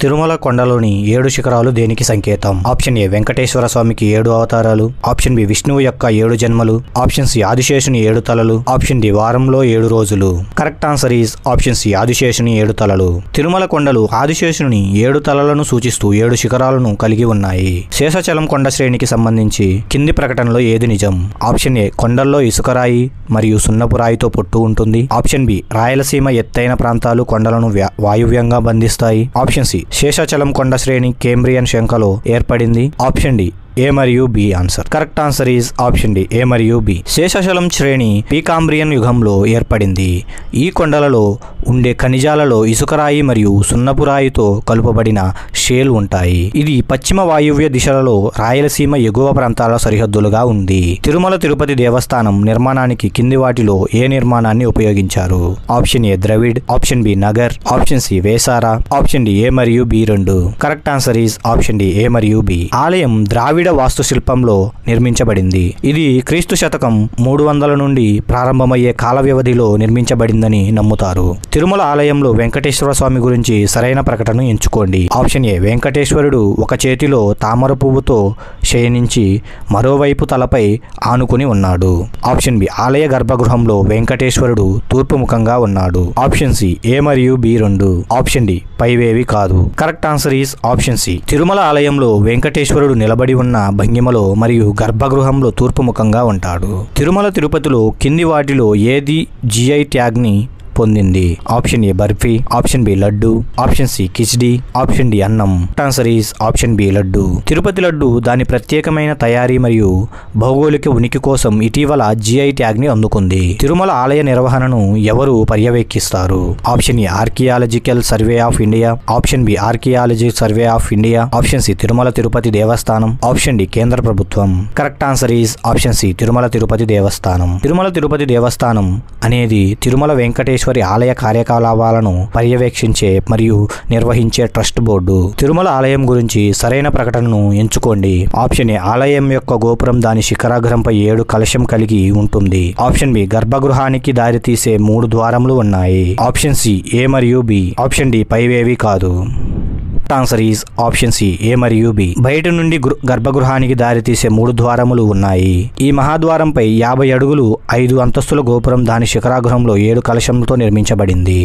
తిరుమల కొండలోని 7 శిఖరాలు దేనికి సంకేతం? ఆప్షన్ ఏ వెంకటేశ్వర స్వామికి 7 అవతారాలు, ఆప్షన్ బి విష్ణువు యొక్క 7 జన్మలు, ఆప్షన్ సి ఆదిశేషుని 7 తలలు, ఆప్షన్ డి వారంలో 7 రోజులు. Correct answer is option C ఆదిశేషుని 7 తలలు. తిరుమల కొండలు ఆదిశేషుని 7 తలలను సూచిస్తూ 7 శిఖరాలను కలిగి ఉన్నాయి. శేషాచలం కొండ శ్రేణికి సంబంధించి కింది ప్రకటనలో ఏది నిజం? ఆప్షన్ ఏ కొండల్లో ఇసుకరాయి మరియు సున్నపు రాయితో పొట్టు ఉంటుంది, ఆప్షన్ బి రాయలసీమ ఎత్తైన ప్రాంతాలు కొండలను వాయువ్యంగా బంధిస్తాయి, ఆప్షన్ సి శేషాచలం కొండ శ్రేణి కేంబ్రియన్ శంఖలో ఏర్పడింది, ఆప్షన్ డి ఏ మరియు B answer. Correct answer is option D A మరియు బి. శేషాచలం శ్రేణి ప్రీకాంబ్రియన్ యుగంలో ఏర్పడింది. ఈ కొండలలో ఉండే ఖనిజాలలో ఇసుకరాయి మరియు సున్నపురాయితో కలుపబడిన షేల్ ఉంటాయి. ఇది పశ్చిమ వాయువ్య దిశలలో రాయలసీమ ఎగువ ప్రాంతాల సరిహద్దులుగా ఉంది. తిరుమల తిరుపతి దేవస్థానం నిర్మాణానికి కింది వాటిలో ఏ నిర్మాణాన్ని ఉపయోగించారు? Option A Dravid, option B Nagar, option C Vesara, option D A మరియు B 2. Correct answer is option D A మరియు బి. ఆలయం ద్రావిడ వాస్తుశిల్పంలో నిర్మించబడింది. ఇది క్రీస్తు శతకం 300 నుండి ప్రారంభమయ్యే కాల వ్యవధిలో నిర్మించబడిందని నమ్ముతారు. తిరుమల ఆలయంలో వెంకటేశ్వర స్వామి గురించి సరైన ప్రకటన ఎంచుకోండి. ఆప్షన్ ఏ వెంకటేశ్వరుడు ఒక చేతిలో తామర పువ్వుతో శయనించి మరోవైపు తలపై ఆనుకుని ఉన్నాడు, ఆప్షన్ బి ఆలయ గర్భగృహంలో వెంకటేశ్వరుడు తూర్పు ముఖంగా ఉన్నాడు, ఆప్షన్ సి ఏ మరియు బి 2, ఆప్షన్ డి పైవేవి కాదు. Correct answer is option C. Tirumala ఆలయంలో వెంకటేశ్వరుడు నిలబడి ఉన్న భంగిమలో మరియు గర్భగృహంలో తూర్పు ముఖంగా ఉంటాడు. తిరుమల తిరుపతిలో కింది వాటిలో ఏది GI ట్యాగ్ ని పొందింది? Option A barfi, option B laddu, option C khichdi, option D అన్నం. Answer is option B laddu. Tirupati laddu దాని ప్రత్యేకమైన తయారీ మరియు భౌగోళిక ఉనికి కోసం ఇటీవల GI ట్యాగ్ ని అందుకుంది. తిరుమల ఆలయ నిర్వహణను ఎవరు పర్యవేక్షిస్తారు? Option A archaeological survey of India, option B archaeology survey of India, option C Tirumala Tirupati Devasthanam, option D కేంద్ర ప్రభుత్వం. Correct answer is option C Tirumala Tirupati Devasthanam. Tirumala Tirupati దేవస్థానం అనేది తిరుమల వెంకటేశ్వర ఆలయ కార్యకలాపాలను పర్యవేక్షించే మరియు నిర్వహించే ట్రస్ట్ బోర్డు. తిరుమల ఆలయం గురించి సరైన ప్రకటనను ఎంచుకోండి. ఆప్షన్ ఏ ఆలయం యొక్క గోపురం దాని శిఖరాగ్రంపై 7 కలశం కలిగి ఉంటుంది, ఆప్షన్ బి గర్భగృహానికి దారితీసే 3 ద్వారములు ఉన్నాయి, ఆప్షన్ సి ఏ మరియు బి, ఆప్షన్ డి పైవేవి కాదు. ఆన్సర్ ఈజ్ ఆప్షన్ సి ఏ మరియు బి. బయట నుండి గర్భగృహానికి దారితీసే 3 ద్వారములు ఉన్నాయి. ఈ మహాద్వారంపై 50 అడుగులు 5 అంతస్తుల గోపురం దాని శిఖరాగ్రహంలో 7 కలశంతో నిర్మించబడింది.